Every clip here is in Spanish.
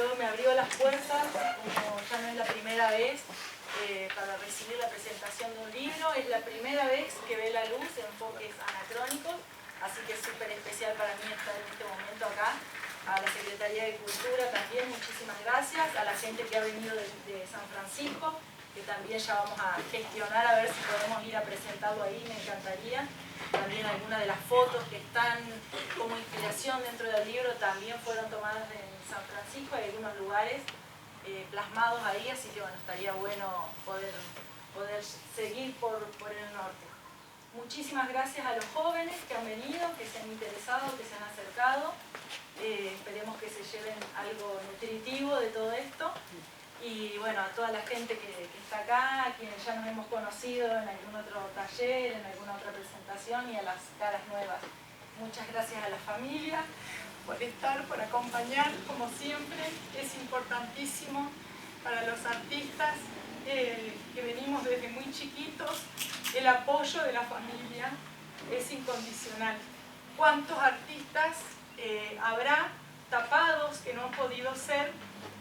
luego me abrió las puertas, como ya no es la primera vez, para recibir la presentación de un libro. Es la primera vez que ve la luz Enfoques Anacrónicos, así que es súper especial para mí estar en este momento acá. A la Secretaría de Cultura también, muchísimas gracias. A la gente que ha venido de San Francisco, que también ya vamos a gestionar a ver si podemos ir a presentarlo ahí, me encantaría. También algunas de las fotos que están como inspiración dentro del libro también fueron tomadas en San Francisco. Hay algunos lugares plasmados ahí, así que bueno, estaría bueno poder seguir por el norte. Muchísimas gracias a los jóvenes que han venido, que se han interesado, que se han acercado. Esperemos que se lleven algo nutritivo de todo esto. Y bueno, a toda la gente que está acá, a quienes ya nos hemos conocido en algún otro taller, en alguna otra presentación, y a las caras nuevas. Muchas gracias a la familia por estar, por acompañar, como siempre. Es importantísimo para los artistas que venimos desde muy chiquitos. El apoyo de la familia es incondicional. ¿Cuántos artistas habrá tapados que no han podido ser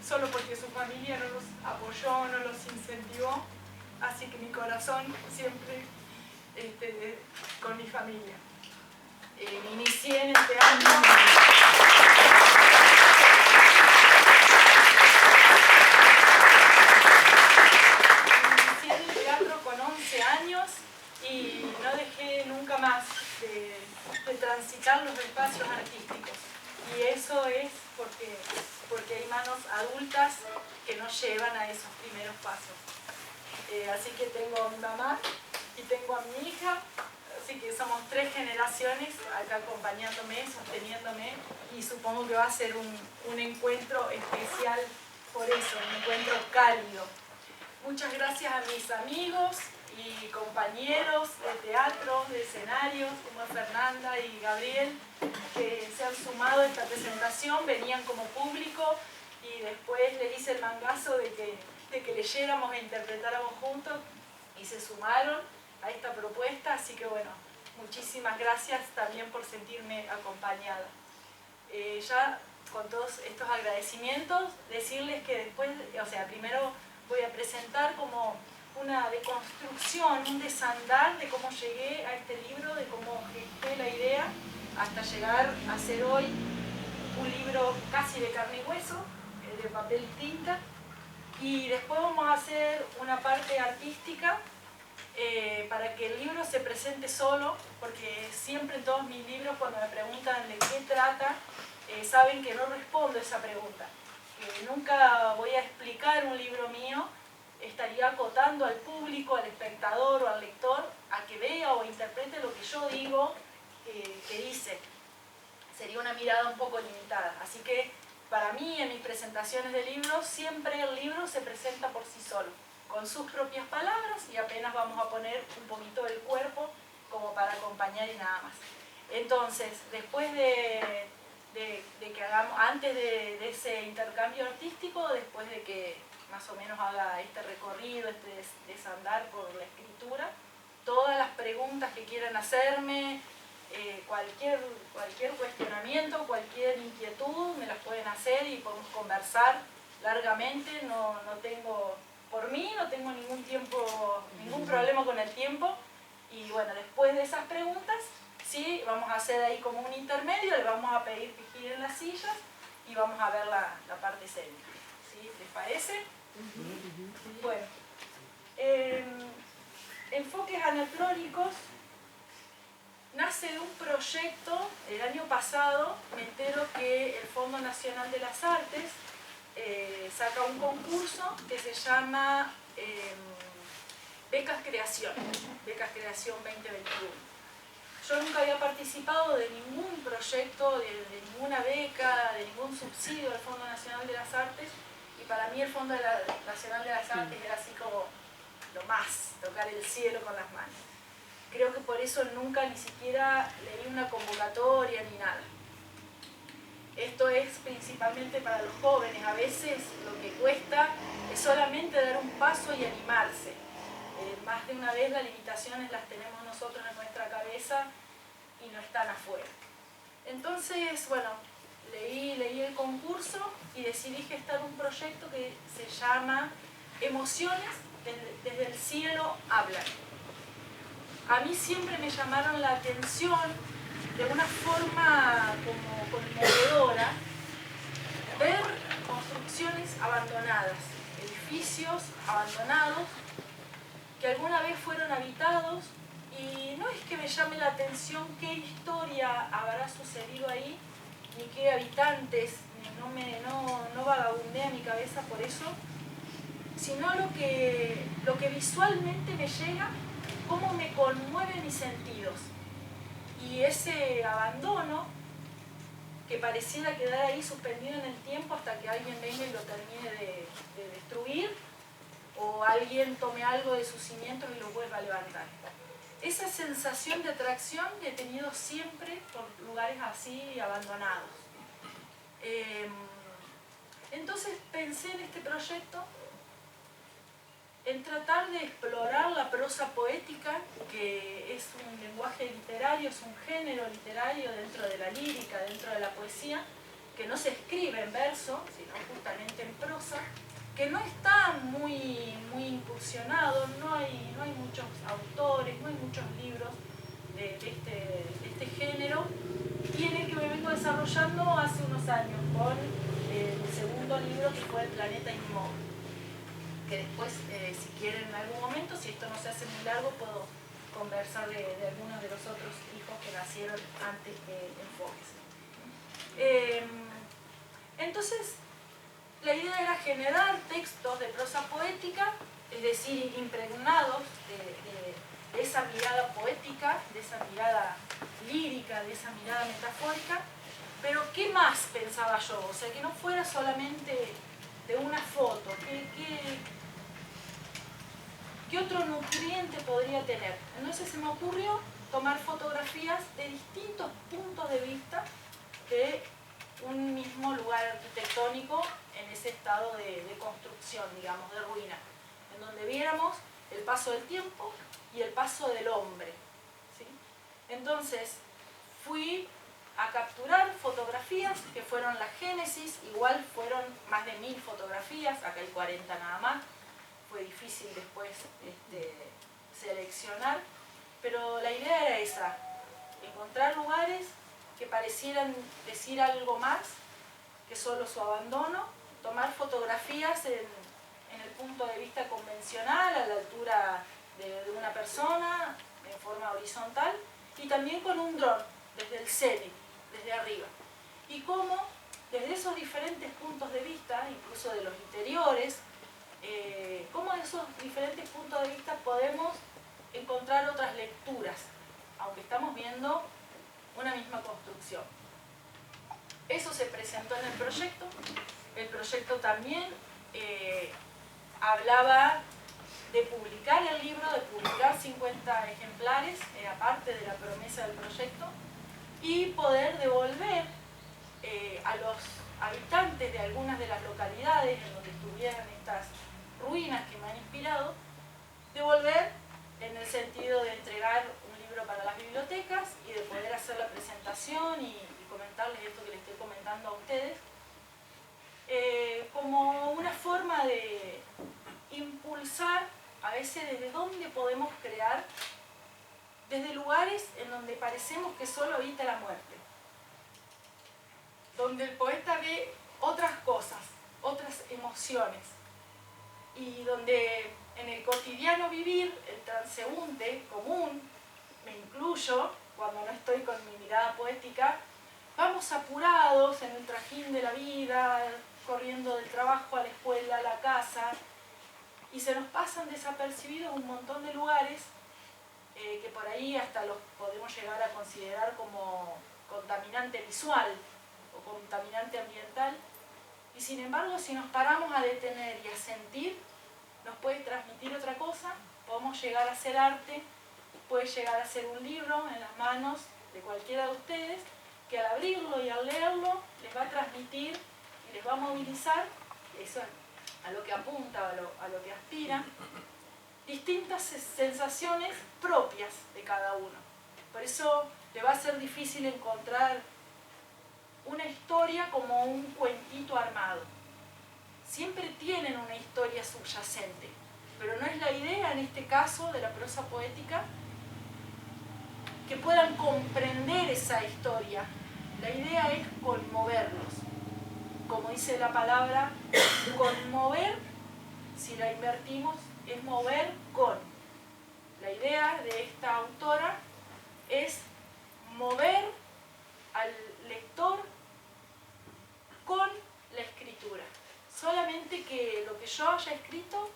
solo porque su familia no los apoyó, no los incentivó? Así que mi corazón siempre con mi familia. Me inicié en el teatro. Con 11 años y no dejé nunca más de transitar los espacios artísticos. Y eso es porque hay manos adultas que nos llevan a esos primeros pasos. Así que tengo a mi mamá y tengo a mi hija, así que somos 3 generaciones acá acompañándome, sosteniéndome, y supongo que va a ser un encuentro especial por eso, un encuentro cálido. Muchas gracias a mis amigos y compañeros de teatro, de escenarios, como Fernanda y Gabriel, que se han sumado a esta presentación. Venían como público y después les hice el mangazo de que leyéramos e interpretáramos juntos y se sumaron a esta propuesta, así que bueno, muchísimas gracias también por sentirme acompañada. Ya con todos estos agradecimientos, decirles que después, primero voy a presentar como una deconstrucción, un desandar de cómo llegué a este libro, de cómo gesté la idea hasta llegar a ser hoy un libro casi de carne y hueso, de papel y tinta. Y después vamos a hacer una parte artística para que el libro se presente solo, porque siempre en todos mis libros cuando me preguntan de qué trata, saben que no respondo esa pregunta. Nunca voy a explicar un libro mío, estaría acotando al público, al espectador o al lector a que vea o interprete lo que yo digo que dice. Sería una mirada un poco limitada. Así que para mí, en mis presentaciones de libros, siempre el libro se presenta por sí solo, con sus propias palabras, y apenas vamos a poner un poquito del cuerpo como para acompañar y nada más. Entonces, después de que hagamos, antes de ese intercambio artístico, después de que más o menos haga este recorrido, este desandar por la escritura, todas las preguntas que quieran hacerme, cualquier cuestionamiento, cualquier inquietud, me las pueden hacer y podemos conversar largamente. No tengo, por mí, no tengo ningún problema con el tiempo. Y bueno, después de esas preguntas, sí, vamos a hacer ahí como un intermedio, le vamos a pedir que giren las sillas y vamos a ver la parte escénica. ¿Sí? ¿Les parece? Bueno, Enfoques Anacrónicos nace de un proyecto. El año pasado me entero que el Fondo Nacional de las Artes saca un concurso que se llama Becas Creación 2021. Yo nunca había participado de ningún proyecto, de ninguna beca, de ningún subsidio del Fondo Nacional de las Artes, y para mí el Fondo Nacional de las Artes era así como lo más, tocar el cielo con las manos. Creo que por eso nunca ni siquiera leí una convocatoria ni nada. Esto es principalmente para los jóvenes. A veces lo que cuesta es solamente dar un paso y animarse. Más de una vez las limitaciones las tenemos nosotros en nuestra cabeza y no están afuera. Entonces, bueno, leí el concurso y decidí gestar un proyecto que se llama Emociones desde el cielo hablan. A mí siempre me llamaron la atención de una forma como conmovedora ver construcciones abandonadas, edificios abandonados que alguna vez fueron habitados, y no es que me llame la atención qué historia habrá sucedido ahí, ni qué habitantes, no vagabundea mi cabeza por eso, sino lo que visualmente me llega, cómo me conmueve mis sentidos. Y ese abandono que pareciera quedar ahí suspendido en el tiempo hasta que alguien venga y lo termine de destruir, o alguien tome algo de sus cimientos y lo vuelva a levantar. Esa sensación de atracción que he tenido siempre por lugares así abandonados. Entonces pensé en este proyecto en tratar de explorar la prosa poética, que es un lenguaje literario, es un género literario dentro de la lírica, dentro de la poesía, que no se escribe en verso, sino justamente en prosa, que no está muy incursionado, no hay muchos autores, no hay muchos libros de este género, y en el que me vengo desarrollando hace unos años con el segundo libro, que fue El planeta inmóvil, que después, si quieren en algún momento, si esto no se hace muy largo, puedo conversar de algunos de los otros hijos que nacieron antes que Enfoques. Entonces, la idea era generar textos de prosa poética, es decir, impregnados de esa mirada poética, de esa mirada lírica, de esa mirada metafórica, pero ¿qué más pensaba yo? O sea, que no fuera solamente de una foto, ¿qué otro nutriente podría tener? Entonces se me ocurrió tomar fotografías de distintos puntos de vista de un mismo lugar arquitectónico en ese estado de construcción, digamos, de ruina, en donde viéramos el paso del tiempo y el paso del hombre, ¿sí? Entonces fui a capturar fotografías que fueron la génesis, igual fueron más de 1000 fotografías, acá hay 40 nada más, fue difícil después seleccionar, pero la idea era esa, encontrar lugares que parecieran decir algo más que solo su abandono, tomar fotografías en el punto de vista convencional, a la altura de una persona, en forma horizontal, y también con un dron, desde el cenit, desde arriba. Y cómo, desde esos diferentes puntos de vista, incluso de los interiores, cómo de esos diferentes puntos de vista podemos encontrar otras lecturas, aunque estamos viendo una misma construcción. Eso se presentó en el proyecto. El proyecto también hablaba de publicar el libro, de publicar 50 ejemplares, era parte de la promesa del proyecto, y poder devolver a los habitantes de algunas de las localidades en donde estuvieran estas ruinas que me han inspirado, devolver en el sentido de entregar un libro para las bibliotecas y de poder hacer la presentación y comentarles esto que les estoy comentando a ustedes, como una forma de impulsar a veces desde dónde podemos crear, desde lugares en donde parecemos que solo habita la muerte, donde el poeta ve otras cosas, otras emociones, y donde en el cotidiano vivir, el transeúnte común, me incluyo cuando no estoy con mi mirada poética, vamos apurados en el trajín de la vida, corriendo del trabajo a la escuela, a la casa, y se nos pasan desapercibidos un montón de lugares que por ahí hasta los podemos llegar a considerar como contaminante visual o contaminante ambiental, y sin embargo si nos paramos a detener y a sentir, nos puede transmitir otra cosa, podemos llegar a hacer arte, puede llegar a ser un libro en las manos de cualquiera de ustedes, que al abrirlo y al leerlo les va a transmitir y les va a movilizar, eso es a lo que apunta, a lo que aspira, distintas sensaciones propias de cada uno. Por eso le va a ser difícil encontrar una historia historia como un cuentito armado. Siempre tienen una historia subyacente, pero no es la idea en este caso de la prosa poética que puedan comprender esa historia. La idea es conmoverlos. Como dice la palabra, conmover, si la invertimos, es mover con. La idea de esta autora es mover al lector con la escritura. Solamente que lo que yo haya escrito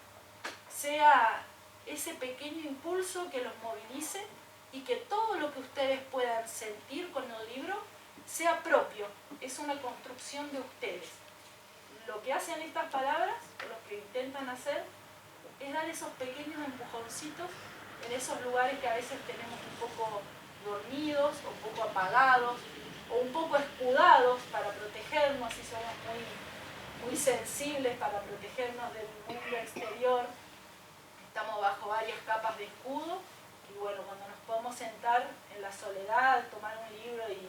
sea ese pequeño impulso que los movilice y que todo lo que ustedes puedan sentir con el libro sea propio, es una construcción de ustedes. Lo que hacen estas palabras, o lo que intentan hacer, es dar esos pequeños empujoncitos en esos lugares que a veces tenemos un poco dormidos, o un poco apagados, o un poco escudados para protegernos, si somos muy sensibles para protegernos del mundo exterior. Estamos bajo varias capas de escudo, y bueno, cuando nos podemos sentar en la soledad, tomar un libro y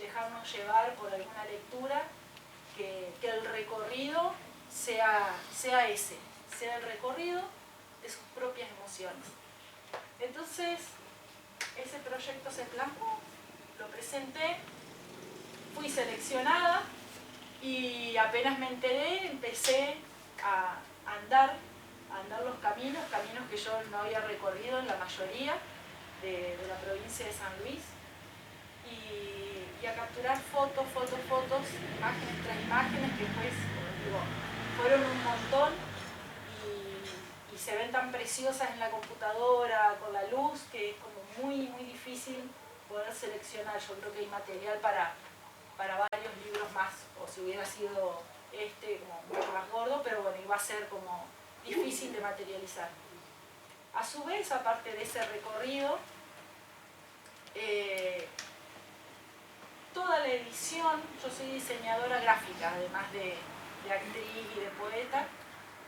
dejarnos llevar por alguna lectura, que el recorrido sea ese, sea el recorrido de sus propias emociones. Entonces, ese proyecto se plasmó, lo presenté, fui seleccionada y apenas me enteré, empecé a andar los caminos que yo no había recorrido en la mayoría de la provincia de San Luis, y a capturar fotos, imágenes tras imágenes, que pues, digo, fueron un montón y se ven tan preciosas en la computadora con la luz que es como muy difícil poder seleccionar. Yo creo que hay material para varios libros más, o si hubiera sido como mucho más gordo, pero bueno, iba a ser como difícil de materializar. A su vez, aparte de ese recorrido, toda la edición, yo soy diseñadora gráfica, además de actriz y de poeta,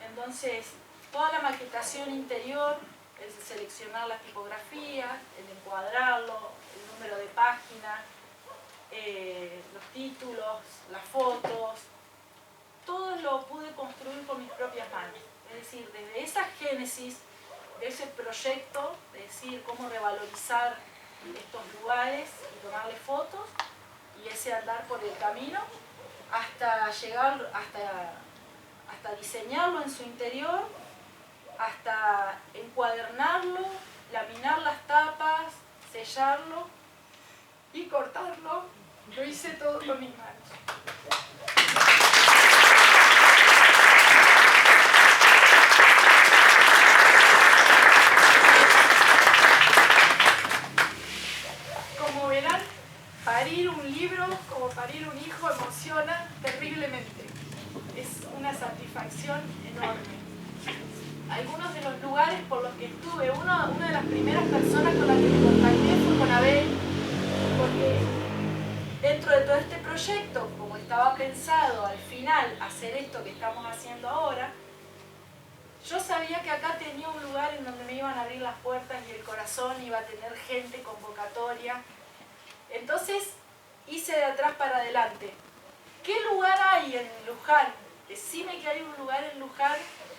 entonces toda la maquetación interior, el seleccionar la tipografía, el encuadrarlo, el número de página, los títulos, las fotos, todo lo pude construir con mis propias manos. Es decir, desde esa génesis, de ese proyecto, de decir cómo revalorizar estos lugares y tomarle fotos, y ese andar por el camino, hasta llegar, hasta diseñarlo en su interior, hasta encuadernarlo, laminar las tapas, sellarlo y cortarlo. Lo hice todo con mis manos. Como verán, parir un libro, como parir un hijo, emociona terriblemente. Es una satisfacción enorme. Algunos de los lugares por los que estuve, una de las primeras personas con las que me contacté fue con Abel, porque dentro de todo este proyecto, como estaba pensado al final hacer esto que estamos haciendo ahora, yo sabía que acá tenía un lugar en donde me iban a abrir las puertas y el corazón iba a tener gente, convocatoria. Entonces hice de atrás para adelante. ¿Qué lugar hay en Luján? Decime que hay un lugar en Luján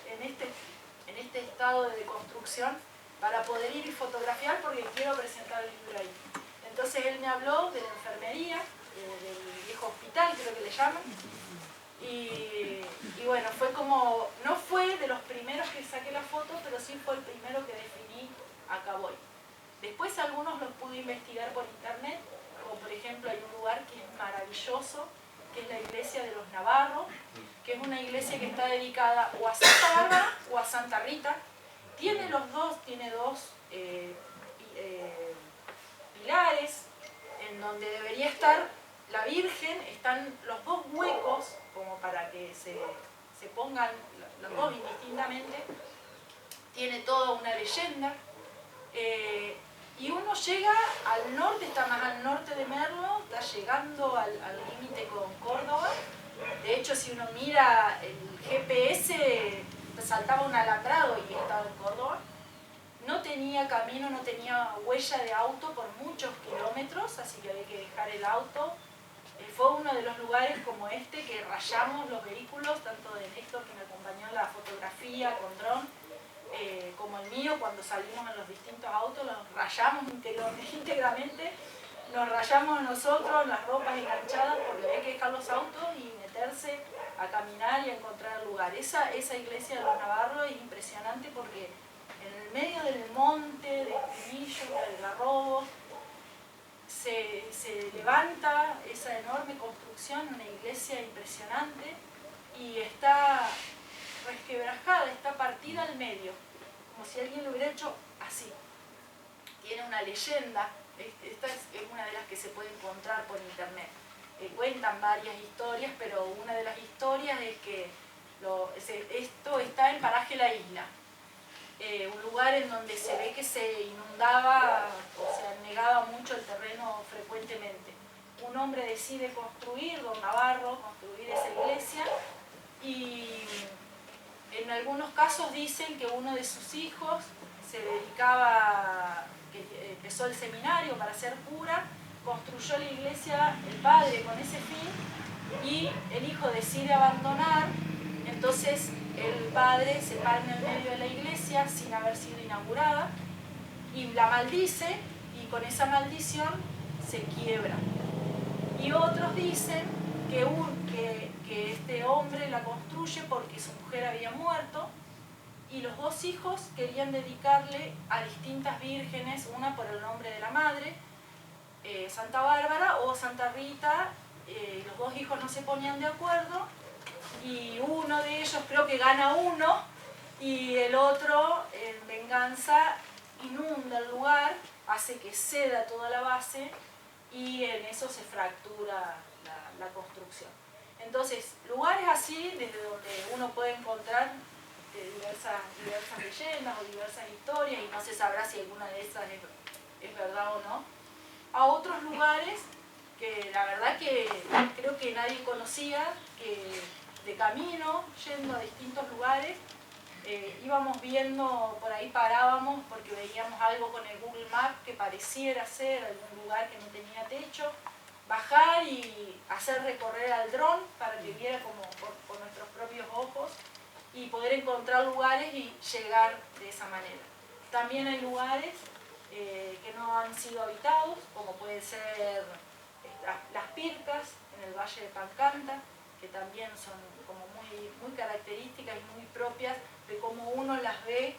en este estado de deconstrucción para poder ir y fotografiar, porque quiero presentar el libro ahí. Entonces él me habló de la enfermería, del viejo hospital, creo que le llaman, y bueno, fue como, no fue de los primeros que saqué la foto, pero sí fue el primero que definí, acá voy. Después algunos los pude investigar por internet, como por ejemplo hay un lugar que es maravilloso, que es la iglesia de los Navarros, que es una iglesia que está dedicada o a Santa Bárbara o a Santa Rita. Tiene dos pilares en donde debería estar la Virgen, están los dos huecos como para que se pongan los dos indistintamente. Tiene toda una leyenda. Y uno llega al norte, está más al norte de Merlo, está llegando al límite con Córdoba. De hecho, si uno mira el GPS, saltaba un alambrado y estaba en Córdoba. No tenía camino, no tenía huella de auto por muchos kilómetros, así que había que dejar el auto fue uno de los lugares como este que rayamos los vehículos, tanto de Néstor, que me acompañó en la fotografía con dron, como el mío. Cuando salimos en los distintos autos los rayamos íntegramente, nos rayamos nosotros, las ropas enganchadas, porque había que dejar los autos y meterse a caminar y a encontrar el lugar. Esa iglesia de los Navarros es impresionante porque en el medio del monte, de espinillos, de algarrobos, se levanta esa enorme construcción, una iglesia impresionante, y está resquebrajada, está partida al medio, como si alguien lo hubiera hecho así. Tiene una leyenda, esta es una de las que se puede encontrar por internet. Cuentan varias historias, pero una de las historias es que esto está en Paraje La Isla, un lugar en donde se ve que se inundaba o se anegaba mucho el terreno frecuentemente. Un hombre decide construir, don Navarro, construir esa iglesia, y en algunos casos dicen que uno de sus hijos se dedicaba, que empezó el seminario para ser cura, construyó la iglesia el padre con ese fin, y el hijo decide abandonar. Entonces el padre se para en el medio de la iglesia sin haber sido inaugurada y la maldice, y con esa maldición se quiebra. Y otros dicen que este hombre la construye porque su mujer había muerto, y los dos hijos querían dedicarle a distintas vírgenes, una por el nombre de la madre, Santa Bárbara o Santa Rita. Los dos hijos no se ponían de acuerdo, y uno de ellos, creo que gana uno, y el otro, en venganza, inunda el lugar, hace que ceda toda la base, y en eso se fractura la construcción. Entonces, lugares así, desde donde uno puede encontrar diversas leyendas o diversas historias, y no se sabrá si alguna de esas es verdad o no, a otros lugares que la verdad que creo que nadie conocía, que de camino, yendo a distintos lugares, íbamos viendo, por ahí parábamos porque veíamos algo con el Google Maps que pareciera ser algún lugar que no tenía techo, bajar y hacer recorrer al dron para que viera como por nuestros propios ojos y poder encontrar lugares y llegar de esa manera. También hay lugares que no han sido habitados, como pueden ser las Pircas en el Valle de Pancanta, que también son como muy características y muy propias de cómo uno las ve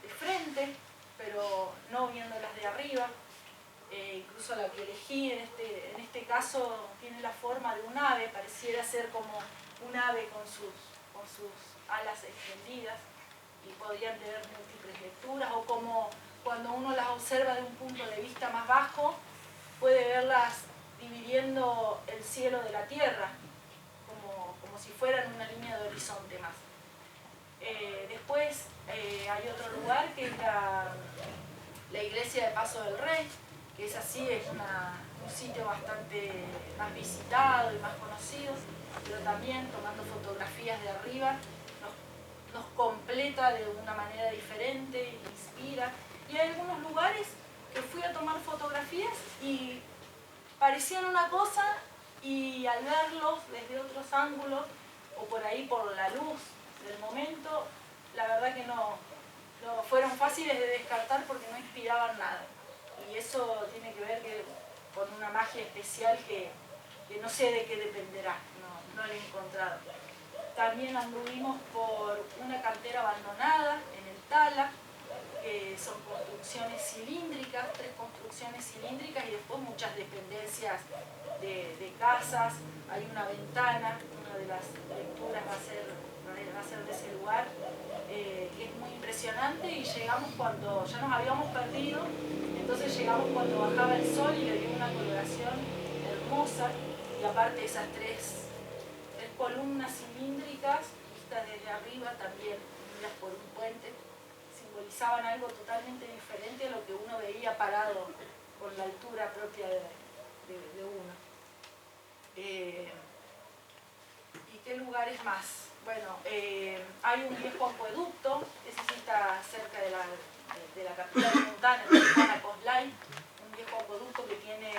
de frente, pero no viéndolas de arriba. Incluso la que elegí en este caso tiene la forma de un ave, pareciera ser como un ave con sus alas extendidas, y podrían tener múltiples lecturas, o como cuando uno las observa de un punto de vista más bajo, puede verlas dividiendo el cielo de la tierra, como si fueran una línea de horizonte más. Después hay otro lugar que es la iglesia de Paso del Rey, que es así, es un sitio bastante más visitado y más conocido, pero también tomando fotografías de arriba nos completa de una manera diferente, inspira. Y hay algunos lugares que fui a tomar fotografías y parecían una cosa, y al verlos desde otros ángulos o por ahí por la luz del momento, la verdad que no fueron fáciles de descartar porque no inspiraban nada. Y eso tiene que ver con una magia especial que no sé de qué dependerá, no la he encontrado. También anduvimos por una cantera abandonada en el Tala, que son construcciones cilíndricas, 3 construcciones cilíndricas, y después muchas dependencias de casas. Hay una ventana, una de las lecturas va a ser de ese lugar, que es muy impresionante, y llegamos cuando ya nos habíamos perdido. Entonces llegamos cuando bajaba el sol y le dio una coloración hermosa, y aparte esas tres columnas cilíndricas vistas desde arriba, también unidas por un puente, simbolizaban algo totalmente diferente a lo que uno veía parado con la altura propia de uno. ¿Y qué lugares más? Bueno, hay un viejo acueducto, ese sí está cerca de la capital de Montana, en Coslay, un viejo acueducto que tiene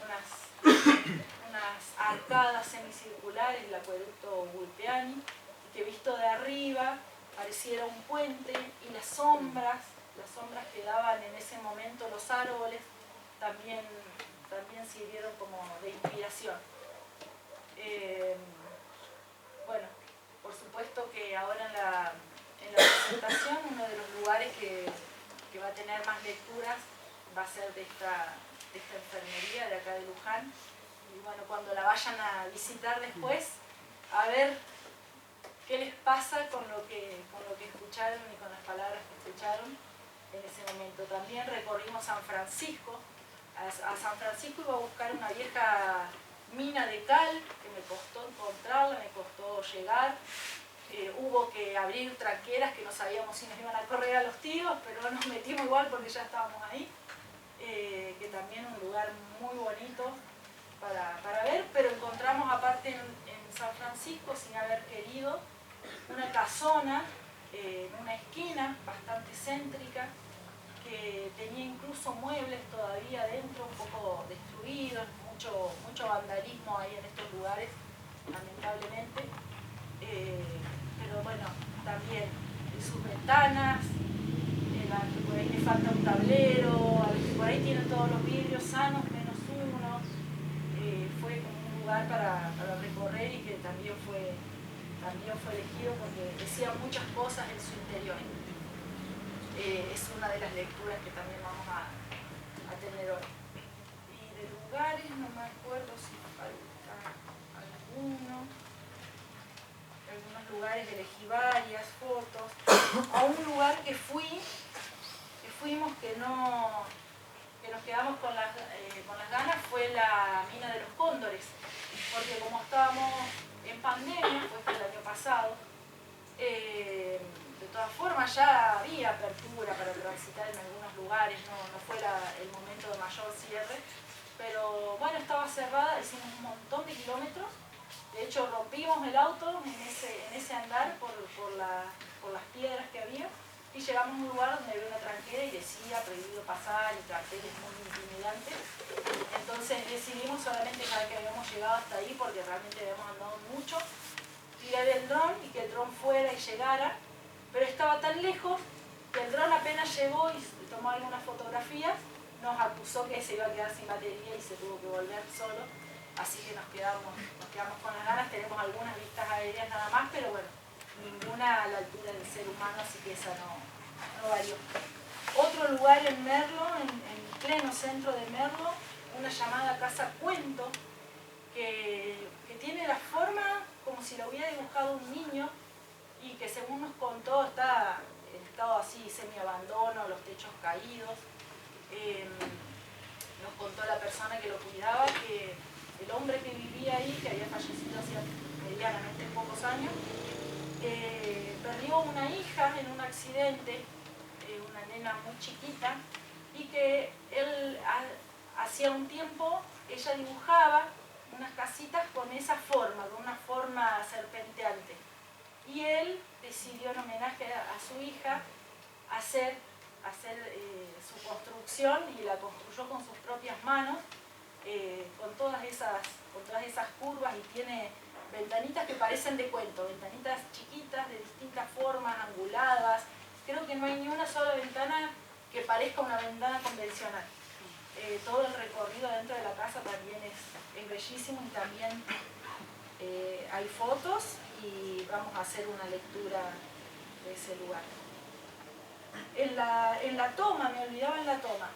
unas arcadas semicirculares del acueducto Vulpeani, y que visto de arriba pareciera un puente, y las sombras que daban en ese momento los árboles también sirvieron como de inspiración. Bueno, por supuesto que ahora en la presentación uno de los lugares que va a tener más lecturas va a ser de esta enfermería de acá de Luján. Y bueno, cuando la vayan a visitar después, a ver qué les pasa con lo que escucharon y con las palabras que escucharon en ese momento. También recorrimos San Francisco. A San Francisco iba a buscar una vieja mina de cal, que me costó encontrarla, me costó llegar. Hubo que abrir tranqueras que no sabíamos si nos iban a correr a los tiros, pero nos metimos igual porque ya estábamos ahí. Que también un lugar muy bonito para ver, pero encontramos aparte en San Francisco, sin haber querido, una casona en una esquina bastante céntrica, que tenía incluso muebles todavía dentro, un poco destruidos, mucho vandalismo ahí en estos lugares, lamentablemente. Pero bueno, también sus ventanas, por ahí le falta un tablero, por ahí tienen todos los vidrios sanos, menos uno. Fue como un lugar para recorrer, y que también fue elegido porque decía muchas cosas en su interior. Es una de las lecturas que también vamos a tener hoy. Y de lugares, no me acuerdo si falta algunos lugares elegí varias fotos. A un lugar que fuimos que nos quedamos con las ganas, fue la mina de los Cóndores, porque como estábamos en pandemia, fue el año pasado, de todas formas ya había apertura para transitar en algunos lugares, no fue el momento de mayor cierre, pero bueno, estaba cerrada, hicimos un montón de kilómetros. De hecho, rompimos el auto en ese andar por las piedras que había, y llegamos a un lugar donde había una tranquera y decía prohibido pasar, y carteles muy intimidantes. Entonces decidimos, solamente cada que habíamos llegado hasta ahí, porque realmente habíamos andado mucho, tirar el dron y que el dron fuera y llegara, pero estaba tan lejos que el dron apenas llegó y tomó algunas fotografías, nos acusó que se iba a quedar sin batería y se tuvo que volver solo. Así que nos quedamos con las ganas. Tenemos algunas vistas aéreas nada más, pero bueno, ninguna a la altura del ser humano, así que esa no valió. Otro lugar en Merlo, en pleno centro de Merlo, una llamada Casa Cuento, que tiene la forma como si lo hubiera dibujado un niño, y que según nos contó está en estado así semi-abandono, los techos caídos. Nos contó la persona que lo cuidaba que el hombre que vivía ahí, que había fallecido hace medianamente pocos años, perdió una hija en un accidente, una nena muy chiquita, y que él hacía un tiempo ella dibujaba unas casitas con esa forma, con una forma serpenteante, y él decidió en homenaje a su hija hacer su construcción, y la construyó con sus propias manos, con todas esas curvas, y tiene ventanitas que parecen de cuento, ventanitas chiquitas de distintas formas, anguladas. Creo que no hay ni una sola ventana que parezca una ventana convencional. Todo el recorrido dentro de la casa también es bellísimo, y también hay fotos, y vamos a hacer una lectura de ese lugar. En la toma, me olvidaba en la toma.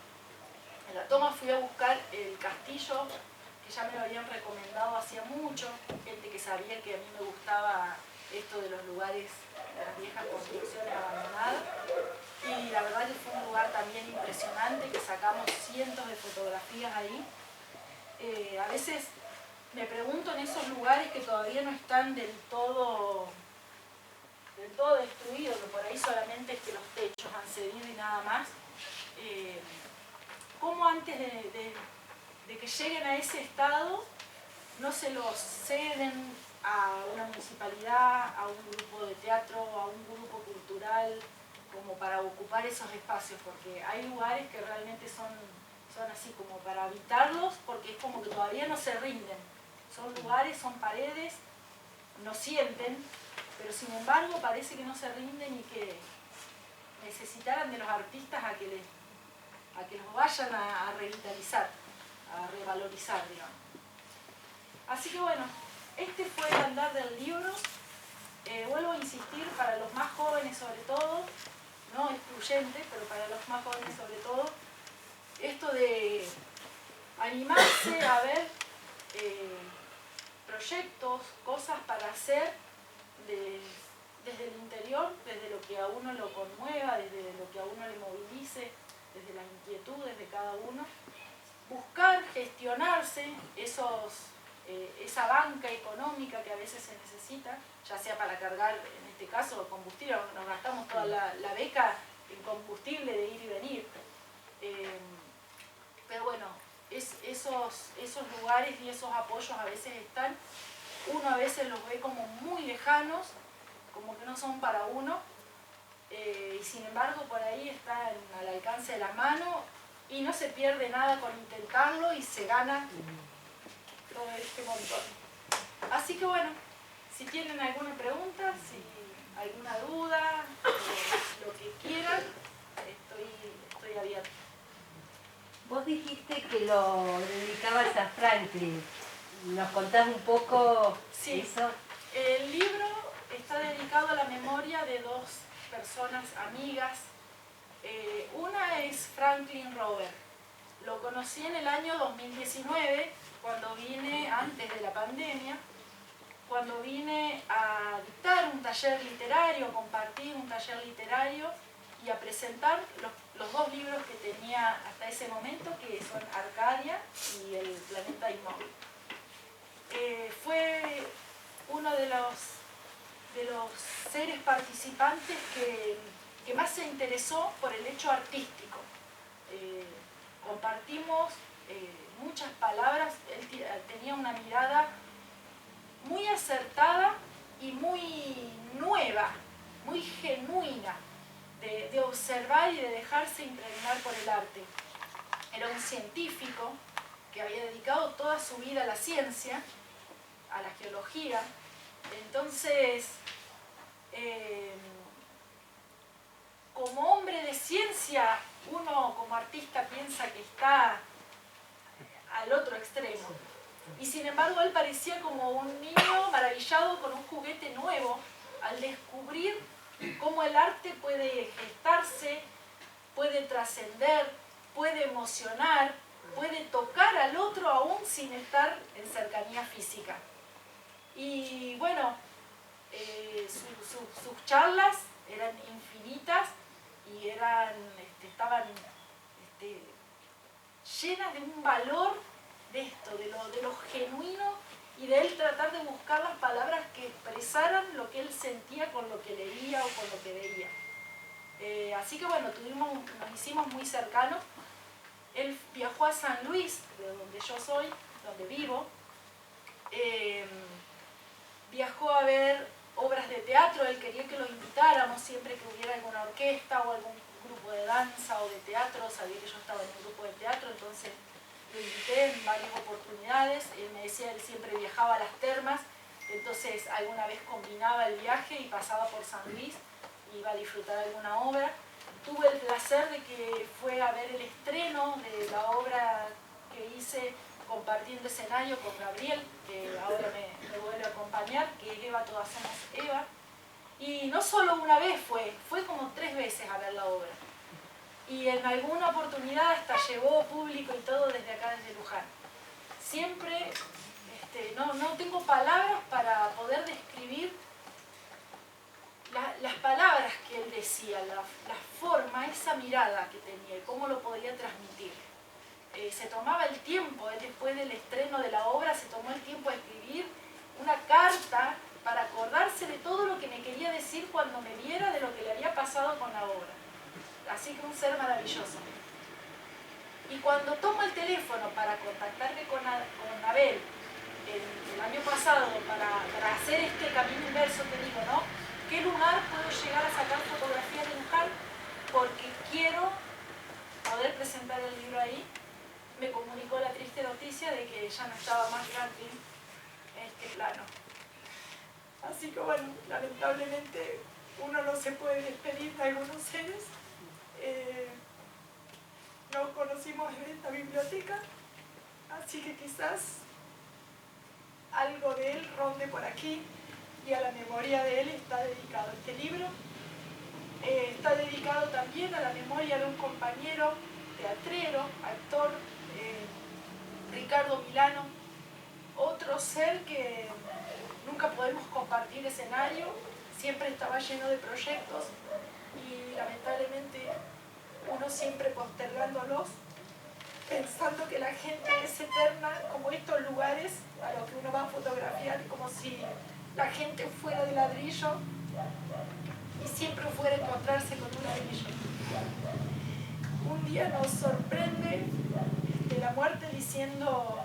En la toma fui a buscar el castillo, que ya me lo habían recomendado hacía mucho, gente que sabía que a mí me gustaba esto de los lugares, de las viejas construcciones abandonadas. Y la verdad que fue un lugar también impresionante, que sacamos cientos de fotografías ahí. A veces me pregunto en esos lugares que todavía no están del todo destruidos, que por ahí solamente es que los techos han cedido y nada más. ¿Cómo antes de que lleguen a ese estado no se los ceden a una municipalidad, a un grupo de teatro, a un grupo cultural, como para ocupar esos espacios? Porque hay lugares que realmente son así como para habitarlos, porque es como que todavía no se rinden. Son lugares, son paredes, no sienten, pero sin embargo parece que no se rinden y que necesitaran de los artistas a que los vayan a revitalizar, a revalorizar, digamos. Así que bueno, este fue el andar del libro. Vuelvo a insistir, para los más jóvenes sobre todo, no excluyente, pero para los más jóvenes sobre todo, esto de animarse a ver proyectos, cosas para hacer desde el interior, desde lo que a uno lo conmueva, desde lo que a uno le movilice, desde las inquietudes de cada uno. Buscar gestionarse esa banca económica que a veces se necesita, ya sea para cargar, en este caso, combustible, nos gastamos toda la beca en combustible de ir y venir. Pero bueno, esos lugares y esos apoyos a veces están, uno a veces los ve como muy lejanos, como que no son para uno, y sin embargo por ahí están al alcance de la mano y no se pierde nada con intentarlo y se gana todo este montón. Así que bueno, si tienen alguna pregunta, si alguna duda, lo que quieran, estoy abierta. Vos dijiste que lo dedicabas a Franklin. ¿Nos contás un poco eso? El libro está dedicado a la memoria de dos personas amigas. Una es Franklin Robert. Lo conocí en el año 2019, cuando vine, antes de la pandemia, cuando vine a dictar un taller literario, a compartir un taller literario y a presentar los dos libros que tenía hasta ese momento, que son Arcadia y El planeta inmóvil. Fue uno de los seres participantes que más se interesó por el hecho artístico. Compartimos muchas palabras, él tenía una mirada muy acertada y muy nueva, muy genuina, de observar y de dejarse impregnar por el arte. Era un científico que había dedicado toda su vida a la ciencia, a la geología. Entonces, como hombre de ciencia, uno como artista piensa que está al otro extremo. Y sin embargo, él parecía como un niño maravillado con un juguete nuevo al descubrir cómo el arte puede gestarse, puede trascender, puede emocionar, puede tocar al otro aún sin estar en cercanía física. Y bueno, sus charlas eran infinitas y estaban llenas de un valor de esto, de lo genuino, y de él tratar de buscar las palabras que expresaran lo que él sentía con lo que leía o con lo que veía. Así que bueno, nos hicimos muy cercanos. Él viajó a San Luis, de donde yo soy, donde vivo. Viajó a ver obras de teatro. Él quería que lo invitáramos siempre que hubiera alguna orquesta o algún grupo de danza o de teatro. Sabía que yo estaba en un grupo de teatro, entonces lo invité en varias oportunidades. Él me decía, él siempre viajaba a las termas, entonces alguna vez combinaba el viaje y pasaba por San Luis, iba a disfrutar alguna obra. Tuve el placer de que fue a ver el estreno de la obra que hice compartiendo escenario con Gabriel, que ahora me vuelve a acompañar, que es Eva, todas somos Eva. Y no solo una vez fue como 3 veces a ver la obra. Y en alguna oportunidad hasta llevó público y todo desde acá, desde Luján. Siempre, no tengo palabras para poder describir las palabras que él decía, la forma, esa mirada que tenía y cómo lo podía transmitir. Se tomaba el tiempo, él después del estreno de la obra se tomó el tiempo de escribir una carta para acordarse de todo lo que me quería decir cuando me viera, de lo que le había pasado con la obra. Así que un ser maravilloso. Y cuando tomo el teléfono para contactarme con Abel el año pasado para hacer este camino inverso que digo, ¿no? ¿Qué lugar puedo llegar a sacar fotografías de Luján? Porque quiero poder presentar el libro ahí. Me comunicó la triste noticia de que ya no estaba más Franklin plano. Así que bueno, lamentablemente uno no se puede despedir de algunos seres. Nos conocimos en esta biblioteca, así que quizás algo de él ronde por aquí, y a la memoria de él está dedicado este libro. Está dedicado también a la memoria de un compañero teatrero, actor, Ricardo Milano, otro ser que nunca podemos compartir escenario, siempre estaba lleno de proyectos y lamentablemente uno siempre postergándolos, pensando que la gente es eterna, como estos lugares a los que uno va a fotografiar, como si la gente fuera de ladrillo y siempre fuera a encontrarse con un ladrillo. Un día nos sorprende la muerte diciendo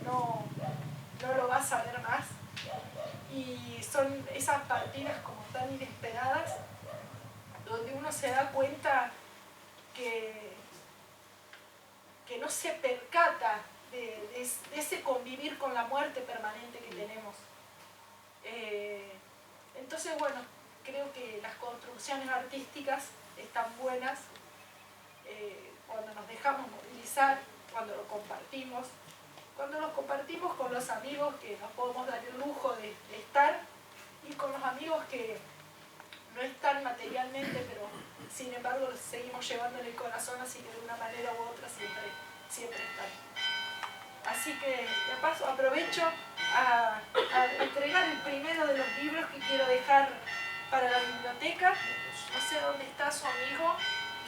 no lo vas a ver más, y son esas partidas como tan inesperadas donde uno se da cuenta que no se percata de ese convivir con la muerte permanente que tenemos. Entonces, bueno, creo que las construcciones artísticas están buenas cuando nos dejamos movilizar, cuando lo compartimos con los amigos que nos podemos dar el lujo de estar, y con los amigos que no están materialmente, pero sin embargo seguimos llevando en el corazón, así que de una manera u otra siempre están. Así que de paso aprovecho a entregar el primero de los libros que quiero dejar para la biblioteca. No sé dónde está su amigo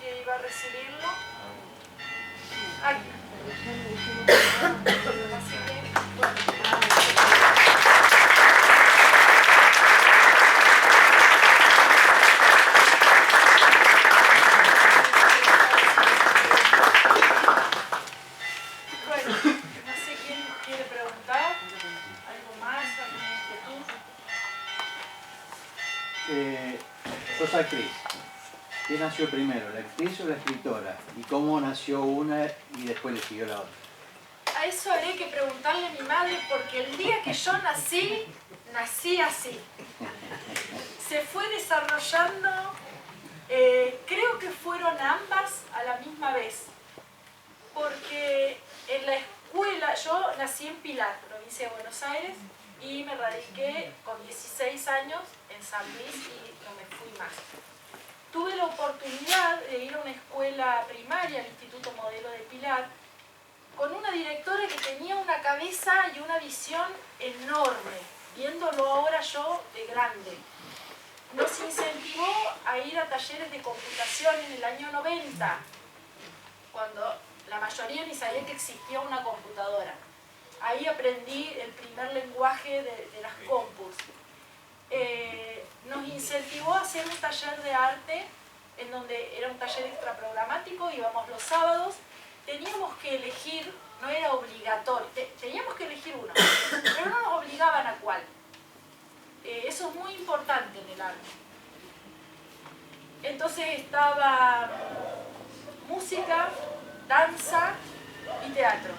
que iba a recibirlo. Aquí. Así que, bueno. Sos actriz. ¿Quién nació primero, la actriz o la escritora? ¿Y cómo nació una y después le siguió la otra? A eso haré que preguntarle a mi madre, porque el día que yo nací así. Se fue desarrollando, creo que fueron ambas a la misma vez. Porque en la escuela, yo nací en Pilar, provincia de Buenos Aires, y me radiqué con 16 años en San Luis y no me fui más. Tuve la oportunidad de ir a una escuela primaria, el Instituto Modelo de Pilar, con una directora que tenía una cabeza y una visión enorme, viéndolo ahora yo de grande. Nos incentivó a ir a talleres de computación en el año 90, cuando la mayoría ni sabía que existía una computadora. Ahí aprendí el primer lenguaje de las compus. Nos incentivó a hacer un taller de arte, en donde era un taller extraprogramático, íbamos los sábados, teníamos que elegir, no era obligatorio, teníamos que elegir uno, pero no nos obligaban a cuál. Eso es muy importante en el arte. Entonces estaba música, danza y teatro.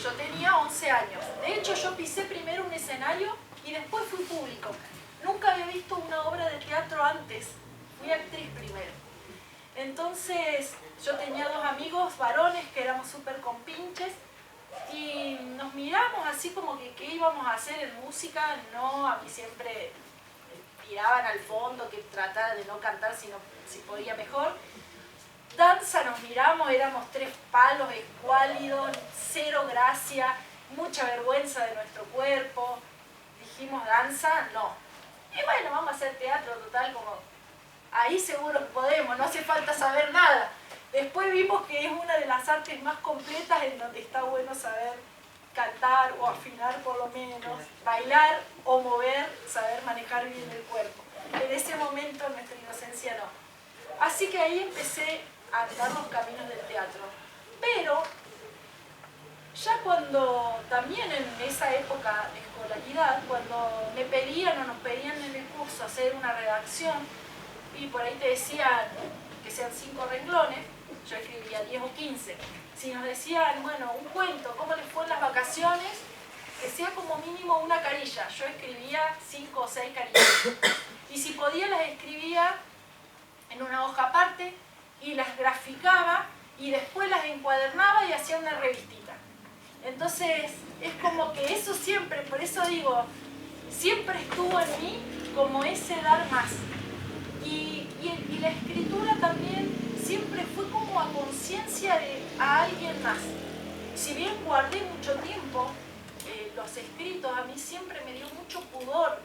Yo tenía 11 años. De hecho, yo pisé primero un escenario y después fui público. Nunca había visto una obra de teatro antes. Fui actriz primero. Entonces, yo tenía dos amigos varones que éramos súper compinches y nos miramos así como que qué íbamos a hacer en música. No, a mí siempre tiraban al fondo, que tratara de no cantar si podía mejor. Danza nos miramos, éramos tres palos escuálidos, cero gracia, mucha vergüenza de nuestro cuerpo. Dijimos, danza, no. Y bueno, vamos a hacer teatro, total, como ahí seguro que podemos, no hace falta saber nada. Después vimos que es una de las artes más completas en donde está bueno saber cantar o afinar por lo menos, bailar o mover, saber manejar bien el cuerpo. En ese momento nuestra inocencia no. Así que ahí empecé a andar los caminos del teatro. Pero ya cuando, también en esa época de escolaridad, cuando me pedían o nos pedían en el curso hacer una redacción, y por ahí te decían que sean 5 renglones, yo escribía 10 o 15. Si nos decían, bueno, un cuento, ¿cómo les fue en las vacaciones? que sea como mínimo una carilla. Yo escribía 5 o 6 carillas. Y si podía las escribía en una hoja aparte y las graficaba y después las encuadernaba y hacía una revistita. Entonces es como que eso siempre, por eso digo, siempre estuvo en mí como ese dar más. Y la escritura también siempre fue como a conciencia de a alguien más. Si bien guardé mucho tiempo los escritos, a mí siempre me dio mucho pudor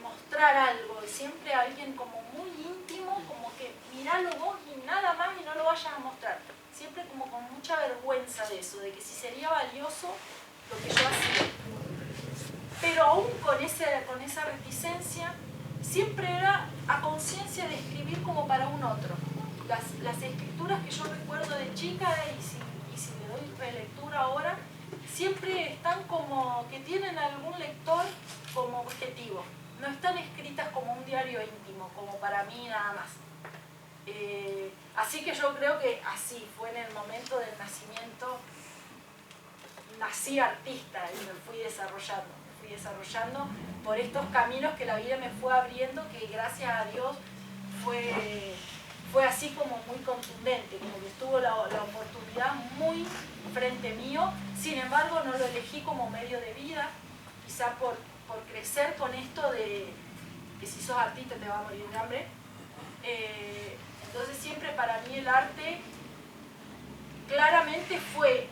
mostrar algo, siempre a alguien como muy íntimo, como que miralo vos y nada más y no lo vayas a mostrar. Siempre como con mucha vergüenza de eso, de que si sería valioso lo que yo hacía. Pero aún con esa reticencia, siempre era a conciencia de escribir como para un otro. Las escrituras que yo recuerdo de chica, y si le doy relectura ahora, siempre están como que tienen algún lector como objetivo. No están escritas como un diario íntimo, como para mí nada más. Así que yo creo que así fue en el momento del nacimiento. Nací artista y me fui desarrollando por estos caminos que la vida me fue abriendo, que gracias a Dios fue así como muy contundente, como que estuvo la oportunidad muy frente mío. Sin embargo, no lo elegí como medio de vida, quizá por crecer con esto de que si sos artista te vas a morir de hambre. Entonces siempre para mí el arte claramente fue: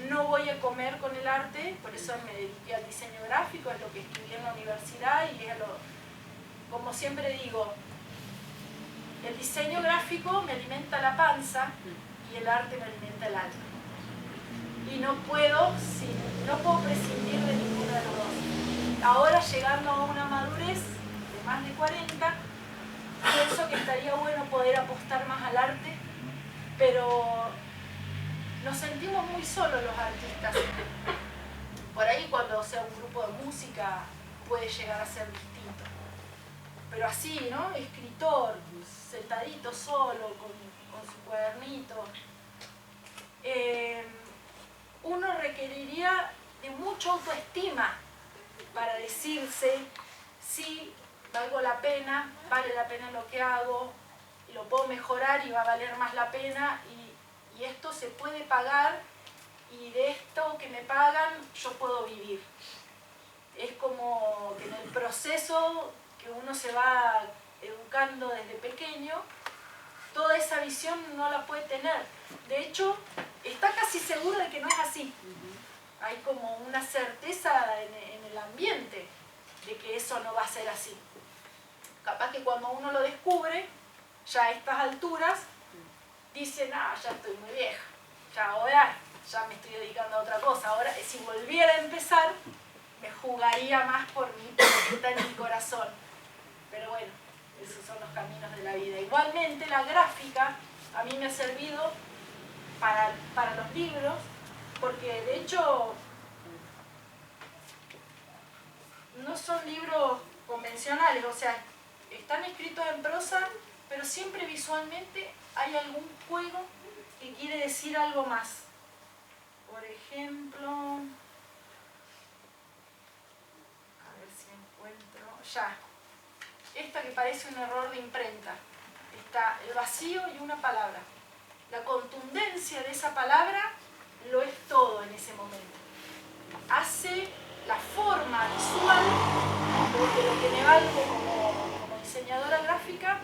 no voy a comer con el arte, por eso me dediqué al diseño gráfico, es lo que estudié en la universidad y es como siempre digo, el diseño gráfico me alimenta la panza y el arte me alimenta el alma. Y no puedo prescindir de ninguno de los dos. Ahora, llegando a una madurez de más de 40, pienso que estaría bueno poder apostar más al arte, pero nos sentimos muy solos los artistas. Por ahí cuando sea un grupo de música puede llegar a ser distinto. Pero así, ¿no? Escritor, sentadito solo, con su cuadernito. Uno requeriría de mucha autoestima para decirse: sí, valgo la pena, vale la pena lo que hago, lo puedo mejorar y va a valer más la pena, y esto se puede pagar, y de esto que me pagan yo puedo vivir. Es como que en el proceso que uno se va educando desde pequeño, toda esa visión no la puede tener. De hecho, está casi seguro de que no es así. Hay como una certeza en el ambiente de que eso no va a ser así. Capaz que cuando uno lo descubre, ya a estas alturas, dicen: ah, ya estoy muy vieja, ya ahora ya me estoy dedicando a otra cosa. Ahora, si volviera a empezar, me jugaría más por mí, porque está en mi corazón. Pero bueno, esos son los caminos de la vida. Igualmente, la gráfica a mí me ha servido para los libros, porque de hecho no son libros convencionales, o sea, están escritos en prosa, pero siempre visualmente hay algún juego que quiere decir algo más. Por ejemplo, a ver si encuentro, ya, esta que parece un error de imprenta, está el vacío y una palabra. La contundencia de esa palabra lo es todo en ese momento. Hace la forma visual, porque lo que me valgo como diseñadora gráfica,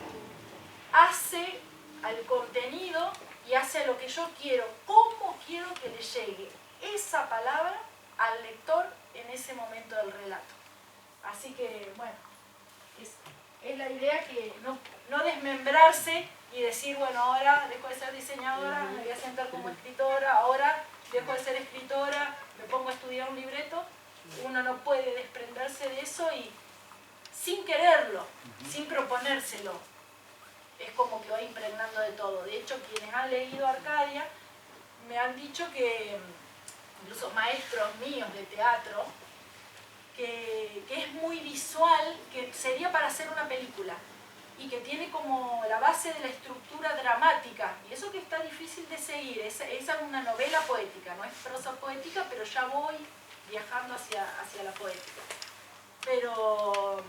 hace al contenido y hace a lo que yo quiero, cómo quiero que le llegue esa palabra al lector en ese momento del relato. Así que, bueno, es la idea, que no desmembrarse y decir: bueno, ahora dejo de ser diseñadora, me voy a sentar como escritora, ahora dejo de ser escritora, me pongo a estudiar un libreto. Uno no puede desprenderse de eso y sin quererlo, sin proponérselo. Es como que va impregnando de todo. De hecho, quienes han leído Arcadia me han dicho que, incluso maestros míos de teatro, que es muy visual, que sería para hacer una película, y que tiene como la base de la estructura dramática, y eso que está difícil de seguir. Esa es una novela poética, no es prosa poética, pero ya voy viajando hacia la poética. Pero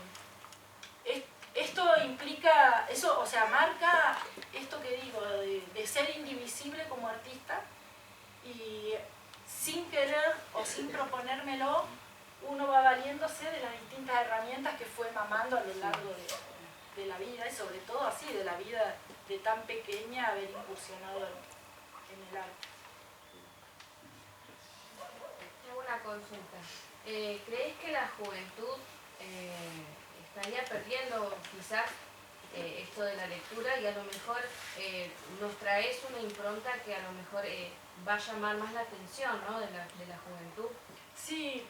esto implica, eso, o sea, marca esto que digo, de ser indivisible como artista, y sin querer o sin proponérmelo, uno va valiéndose de las distintas herramientas que fue mamando a lo largo de la vida, y sobre todo así, de la vida de tan pequeña, haber incursionado en el arte. Tengo una consulta. ¿Crees que la juventud estaría perdiendo quizás esto de la lectura, y a lo mejor nos traes una impronta que a lo mejor va a llamar más la atención, ¿no?, de la juventud? Sí,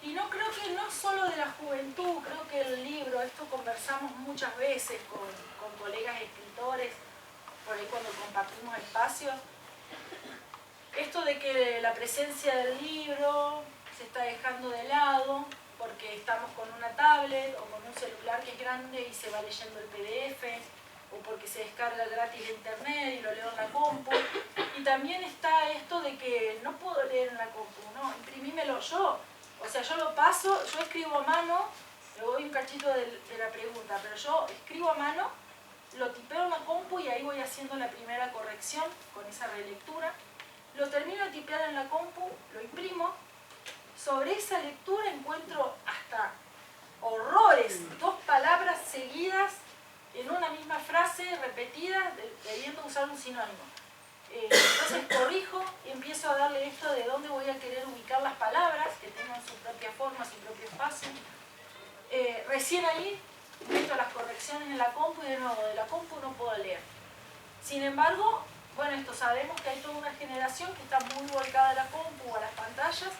y no creo que no solo de la juventud, creo que el libro, esto conversamos muchas veces con colegas escritores, por ahí cuando compartimos espacios, esto de que la presencia del libro se está dejando de lado porque estamos con una tablet o con un celular que es grande y se va leyendo el PDF, o porque se descarga gratis de internet y lo leo en la compu. Y también está esto de que no puedo leer en la compu, no, imprimímelo yo. O sea, yo lo paso, yo escribo a mano, le doy un cachito de la pregunta, pero yo escribo a mano, lo tipeo en la compu y ahí voy haciendo la primera corrección con esa relectura. Lo termino de tipear en la compu, lo imprimo. Sobre esa lectura encuentro hasta horrores, 2 palabras seguidas en una misma frase, repetidas, debiendo usar un sinónimo. Entonces corrijo y empiezo a darle esto de dónde voy a querer ubicar las palabras, que tengan su propia forma, su propio espacio. Recién ahí meto las correcciones en la compu y de nuevo, de la compu no puedo leer. Sin embargo, bueno, esto sabemos que hay toda una generación que está muy volcada a la compu, a las pantallas,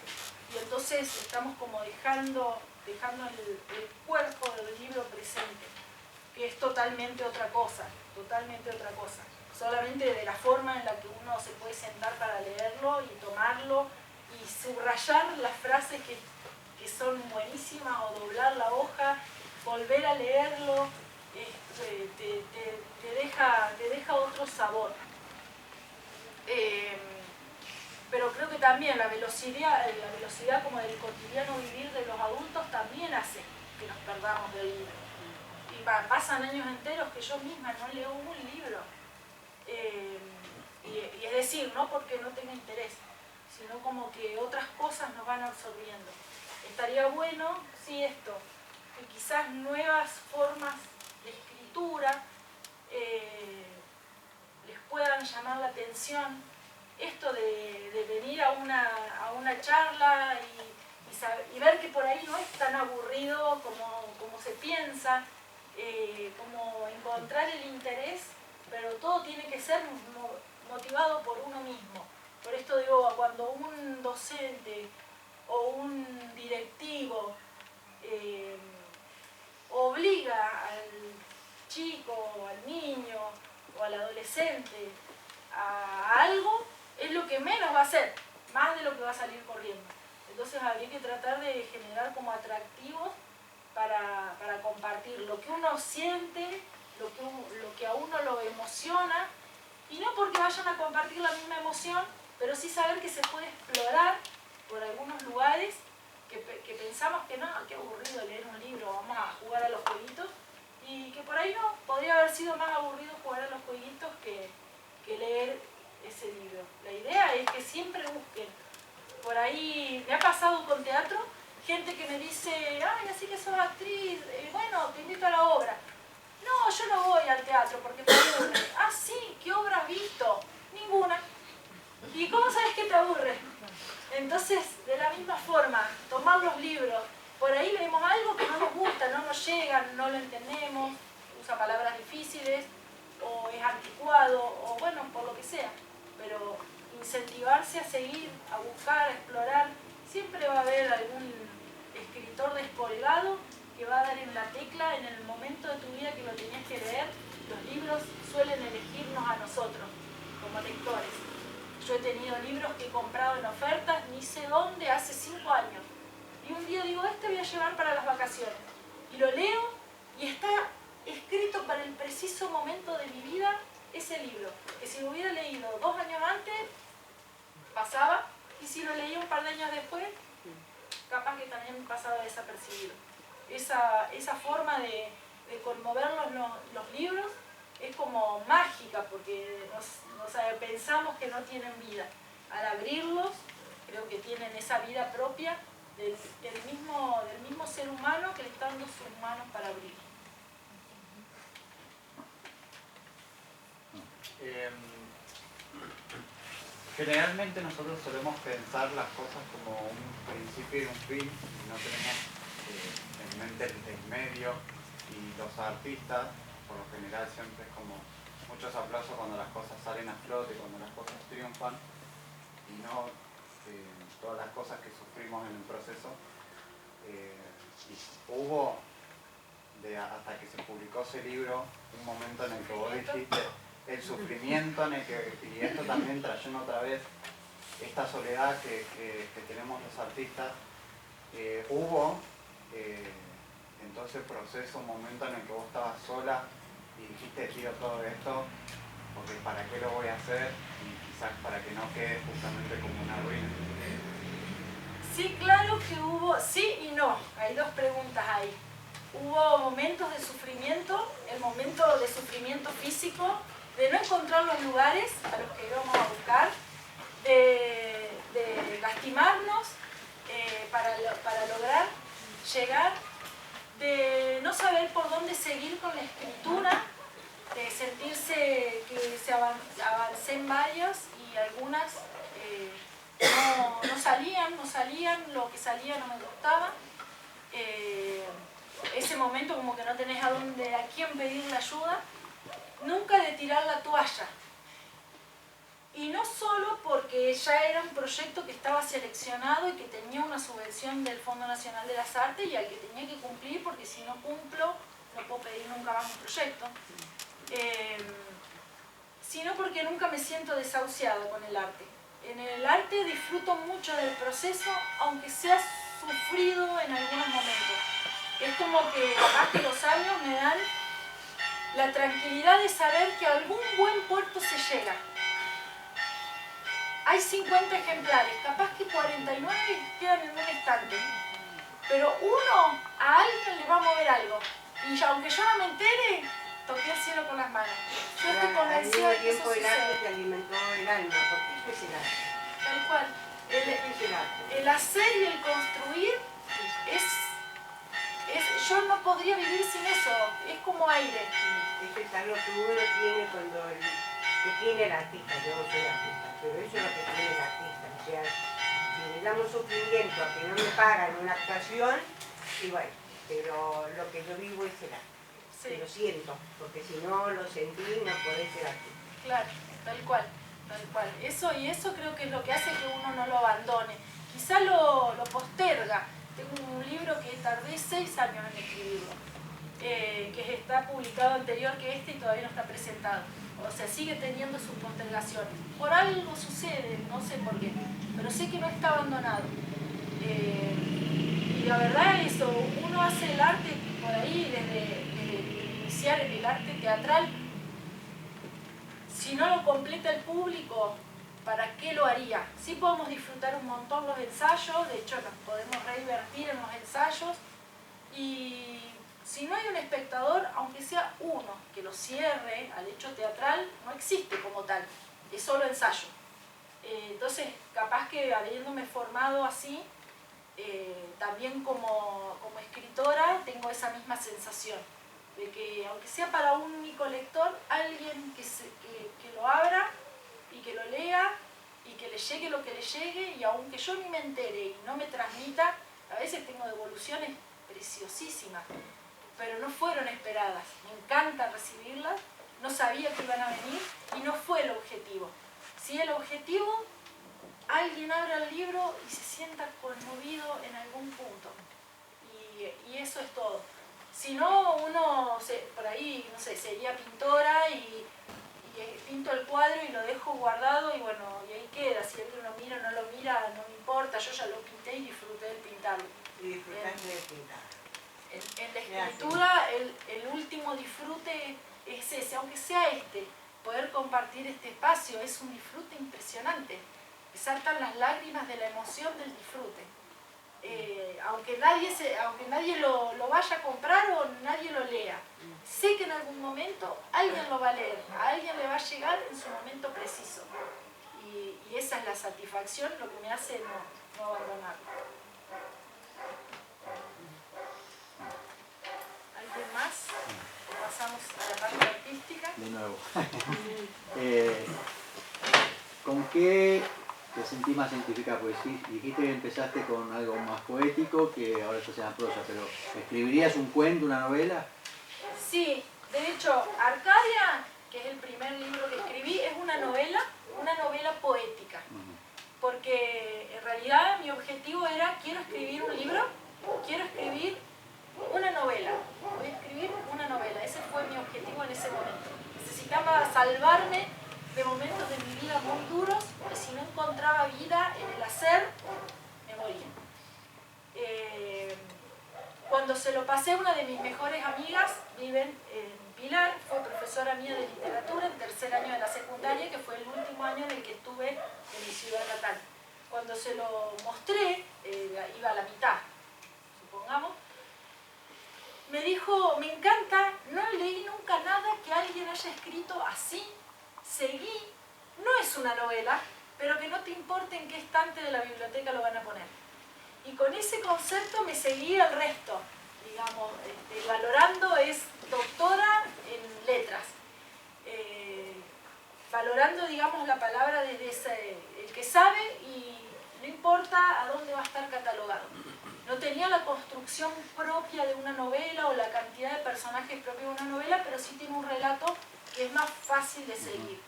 y entonces estamos como dejando el cuerpo del libro presente, que es totalmente otra cosa, solamente de la forma en la que uno se puede sentar para leerlo y tomarlo y subrayar las frases que son buenísimas, o doblar la hoja, volver a leerlo, te deja otro sabor. Pero creo que también la velocidad como del cotidiano vivir de los adultos también hace que nos perdamos del libro. Y pasan años enteros que yo misma no leo un libro. Y es decir, no porque no tenga interés, sino como que otras cosas nos van absorbiendo. Estaría bueno, sí, esto, que quizás nuevas formas de escritura les puedan llamar la atención. Esto de venir a una charla y ver que por ahí no es tan aburrido como se piensa, como encontrar el interés, pero todo tiene que ser motivado por uno mismo. Por esto digo, cuando un docente o un directivo obliga al chico, o al niño, o al adolescente a algo, es lo que menos va a hacer, más de lo que va a salir corriendo. Entonces habría que tratar de generar como atractivos para compartir lo que uno siente, lo que a uno lo emociona, y no porque vayan a compartir la misma emoción, pero sí saber que se puede explorar por algunos lugares que pensamos que no, qué aburrido leer un libro, vamos a jugar a los jueguitos, y que por ahí no, podría haber sido más aburrido jugar a los jueguitos que leer ese libro. La idea es que siempre busquen. Por ahí me ha pasado con teatro, gente que me dice, ay, así que sos actriz, bueno, te invito a la obra. No, yo no voy al teatro porque me aburre. Ah, sí, ¿qué obra has visto? Ninguna. ¿Y cómo sabes que te aburre? Entonces, de la misma forma, tomar los libros, por ahí leemos algo que no nos gusta, no nos llega, no lo entendemos, usa palabras difíciles, o es anticuado, o bueno, por lo que sea. Pero incentivarse a seguir, a buscar, a explorar. Siempre va a haber algún escritor descolgado que va a dar en la tecla en el momento de tu vida que lo tenías que leer. Los libros suelen elegirnos a nosotros como lectores. Yo he tenido libros que he comprado en ofertas, ni sé dónde, hace 5 años. Y un día digo, este voy a llevar para las vacaciones. Y lo leo y está escrito para el preciso momento de mi vida ese libro. Que si lo hubiera leído 2 años antes, pasaba Y si lo leí un par de años después, capaz que también pasaba desapercibido. Esa forma de conmover los libros es como mágica, porque pensamos que no tienen vida. Al abrirlos, creo que tienen esa vida propia del mismo ser humano que le está dando sus manos para abrir. Generalmente nosotros solemos pensar las cosas como un principio y un fin, y no tenemos en mente el medio, y los artistas, por lo general, siempre es como muchos aplausos cuando las cosas salen a flote, cuando las cosas triunfan, y no todas las cosas que sufrimos en el proceso. Y hubo, hasta que se publicó ese libro, un momento en el que vos dijiste el sufrimiento, en el que, y esto también trayendo otra vez esta soledad que tenemos los artistas, hubo en todo ese proceso un momento en el que vos estabas sola y dijiste tiro todo esto porque para qué lo voy a hacer, y quizás para que no quede justamente como una ruina. Sí, claro que hubo, sí y no, hay dos preguntas ahí. Hubo momentos de sufrimiento, el momento de sufrimiento físico, de no encontrar los lugares a los que íbamos a buscar, de lastimarnos para lograr llegar, de no saber por dónde seguir con la escritura, de sentirse que avancé en varias y algunas no salían, lo que salía no me gustaba. Ese momento como que no tenés a quién pedirle ayuda. Nunca de tirar la toalla. Y no solo porque ya era un proyecto que estaba seleccionado y que tenía una subvención del Fondo Nacional de las Artes y al que tenía que cumplir, porque si no cumplo no puedo pedir nunca más un proyecto. Sino porque nunca me siento desahuciada con el arte. En el arte disfruto mucho del proceso, aunque sea sufrido en algunos momentos. Es como que capaz que los años me dan la tranquilidad de saber que a algún buen puerto se llega. Hay 50 ejemplares, capaz que 49 quedan en un estante. Pero uno, a alguien le va a mover algo. Y aunque yo no me entere, toqué el cielo con las manos. Yo estoy convencida de que eso sucede. El arte te alimentó el alma, porque eso es el arte. Tal cual. El hacer y el construir yo no podría vivir sin eso, es como aire. Eso es algo que uno tiene que tiene el artista. Yo no soy artista, pero eso es lo que tiene el artista. O sea, si le damos sufrimiento a que no me pagan una actuación, y bueno, pero lo que yo vivo es el arte. Sí. Lo siento, porque si no lo sentí no podés ser artista. Claro, tal cual. Eso creo que es lo que hace que uno no lo abandone. Quizá lo posterga. Tengo un libro que tardé 6 años en escribirlo, que está publicado anterior que este y todavía no está presentado. O sea, sigue teniendo sus postergaciones. Por algo sucede, no sé por qué, pero sé que no está abandonado. Y la verdad es eso, uno hace el arte por ahí desde iniciar el arte teatral. Si no lo completa el público, ¿para qué lo haría? Sí podemos disfrutar un montón los ensayos, de hecho nos podemos reinvertir en los ensayos, y si no hay un espectador, aunque sea uno que lo cierre al hecho teatral, no existe como tal, es solo ensayo. Entonces, capaz que habiéndome formado así, también como escritora tengo esa misma sensación, de que aunque sea para un único lector, alguien que lo abra y que lo lea y que le llegue lo que le llegue, y aunque yo ni me entere y no me transmita, a veces tengo devoluciones preciosísimas, pero no fueron esperadas. Me encanta recibirlas, no sabía que iban a venir y no fue el objetivo. Si el objetivo, alguien abra el libro y se sienta conmovido en algún punto, y eso es todo. Si no, uno por ahí, no sé, sería pintora y pinto el cuadro y lo dejo guardado y bueno, y ahí queda. Si alguien lo mira o no lo mira, no me importa, yo ya lo pinté y disfruté del pintarlo. Y disfrutaste de pintar. En la escritura, el último disfrute es ese, aunque sea poder compartir este espacio, es un disfrute impresionante. te saltan las lágrimas de la emoción del disfrute. Aunque nadie lo vaya a comprar o nadie lo lea, sé que en algún momento alguien lo va a leer, a alguien le va a llegar en su momento preciso. Y esa es la satisfacción, lo que me hace no abandonarlo. ¿Alguien más? Pasamos a la parte artística. De nuevo. ¿Con qué te sentís más identificada? Pues sí, dijiste que empezaste con algo más poético, que ahora se llama prosa, pero ¿escribirías un cuento, una novela? Sí, de hecho, Arcadia, que es el primer libro que escribí, es una novela poética. Porque en realidad mi objetivo era, quiero escribir un libro, quiero escribir una novela. Voy a escribir una novela, ese fue mi objetivo en ese momento. Necesitaba salvarme de momentos de mi vida muy duros, que si no encontraba vida en el hacer, me moría. Cuando se lo pasé a una de mis mejores amigas, viven en Pilar, fue profesora mía de literatura en tercer año de la secundaria, que fue el último año en el que estuve en mi ciudad natal. Cuando se lo mostré, iba a la mitad, supongamos, me dijo, me encanta, no leí nunca nada que alguien haya escrito así, seguí, no es una novela, pero que no te importe en qué estante de la biblioteca lo van a poner. Y con ese concepto me seguí el resto, digamos, valorando, es doctora en letras, valorando, digamos, la palabra desde el que sabe y no importa a dónde va a estar catalogado. No tenía la construcción propia de una novela o la cantidad de personajes propios de una novela, pero sí tiene un relato que es más fácil de seguir.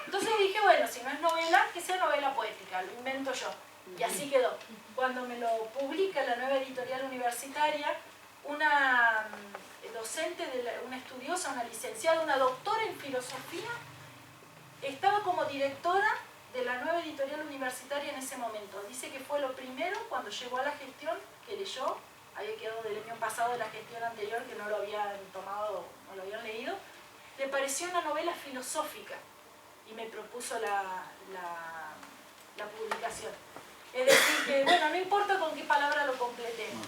Entonces dije, bueno, si no es novela, que sea novela poética, lo invento yo. Y así quedó. Cuando me lo publica la nueva editorial universitaria, una docente, una estudiosa, una licenciada, una doctora en filosofía, estaba como directora de la nueva editorial universitaria en ese momento. Dice que fue lo primero cuando llegó a la gestión que leyó, había quedado del año pasado de la gestión anterior que no lo habían tomado, no lo habían leído, le pareció una novela filosófica y me propuso la publicación. Es decir que, bueno, no importa con qué palabra lo completemos.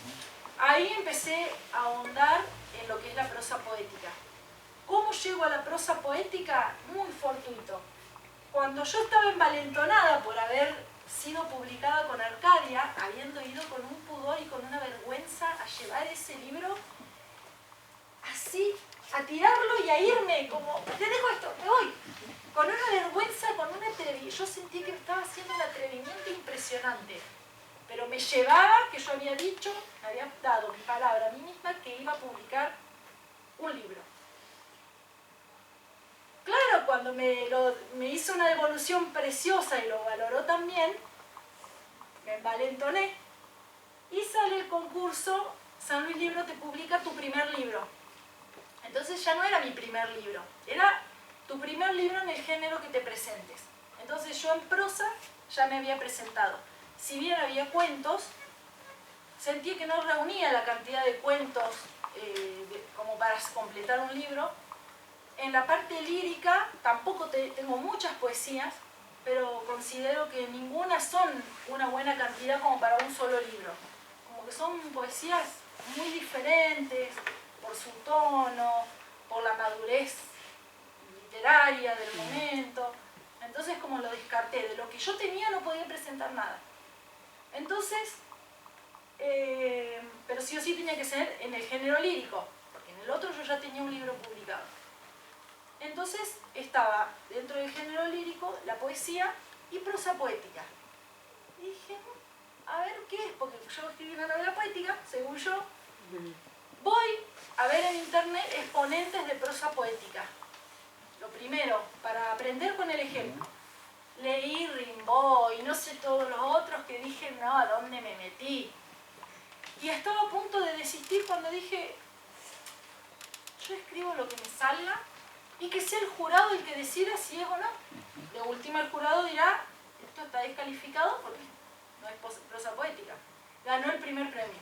Ahí empecé a ahondar en lo que es la prosa poética. ¿Cómo llego a la prosa poética? Muy fortuito. Cuando yo estaba envalentonada por haber sido publicada con Arcadia, habiendo ido con un pudor y con una vergüenza a llevar ese libro así, a tirarlo y a irme, como, te dejo esto, me voy. Con una vergüenza, con un atrevimiento, yo sentí que estaba haciendo un atrevimiento impresionante. Pero me llevaba, que yo había dicho, me había dado mi palabra a mí misma que iba a publicar un libro. Claro, cuando me hizo una devolución preciosa y lo valoró también, me envalentoné y sale el concurso, San Luis Libro te publica tu primer libro. Entonces ya no era mi primer libro, era tu primer libro en el género que te presentes. Entonces yo en prosa ya me había presentado. Si bien había cuentos, sentí que no reunía la cantidad de cuentos como para completar un libro. En la parte lírica tampoco tengo muchas poesías, pero considero que ninguna son una buena cantidad como para un solo libro. Como que son poesías muy diferentes por su tono, por la madurez literaria del momento. Entonces como lo descarté, de lo que yo tenía no podía presentar nada. Entonces, pero sí o sí tenía que ser en el género lírico, porque en el otro yo ya tenía un libro publicado. Entonces estaba dentro del género lírico la poesía y prosa poética. Y dije, a ver qué es, porque yo escribí una novela poética, según yo. Voy a ver en internet exponentes de prosa poética. Lo primero, para aprender con el ejemplo. Leí Rimbaud y no sé todos los otros que dije, no, ¿a dónde me metí? Y estaba a punto de desistir cuando dije, yo escribo lo que me salga y que sea el jurado el que decida si es o no. De última el jurado dirá, esto está descalificado porque no es prosa poética. Ganó el primer premio.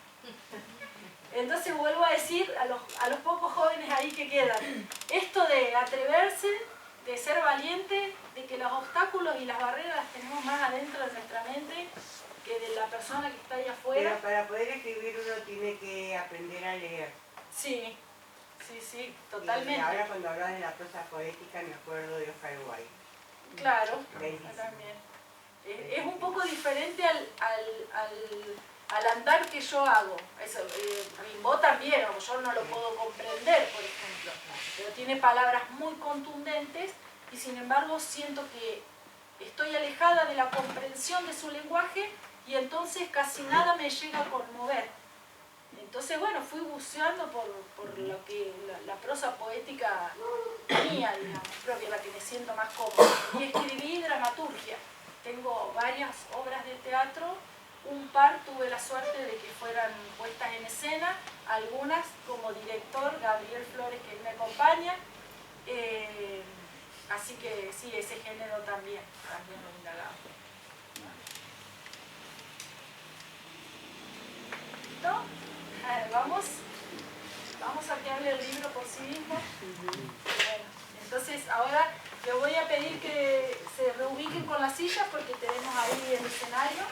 Entonces vuelvo a decir a los pocos jóvenes ahí que quedan, esto de atreverse, de ser valiente, de que los obstáculos y las barreras las tenemos más adentro de nuestra mente que de la persona que está ahí afuera. Pero para poder escribir uno tiene que aprender a leer. Sí, sí, Y totalmente. ahora cuando hablas de la prosa poética me acuerdo de Oscar Wilde. Claro, Bellísimo. también. Es un poco diferente al andar que yo hago. Rimbaud también, o yo no lo puedo comprender, por ejemplo, pero tiene palabras muy contundentes y sin embargo siento que estoy alejada de la comprensión de su lenguaje y entonces casi nada me llega a conmover. Entonces, bueno, fui buceando por lo que la prosa poética mía, digamos, propia, la que me siento más cómoda. Y escribí dramaturgia. Tengo varias obras de teatro, un par tuve la suerte de que fueran puestas en escena, algunas como director, Gabriel Flores, que me acompaña. Así que sí, ese género también lo indagamos. ¿Listo? Vamos a enviarle el libro por sí mismo. Bueno, entonces ahora le voy a pedir que se reubiquen con las sillas porque tenemos ahí el escenario.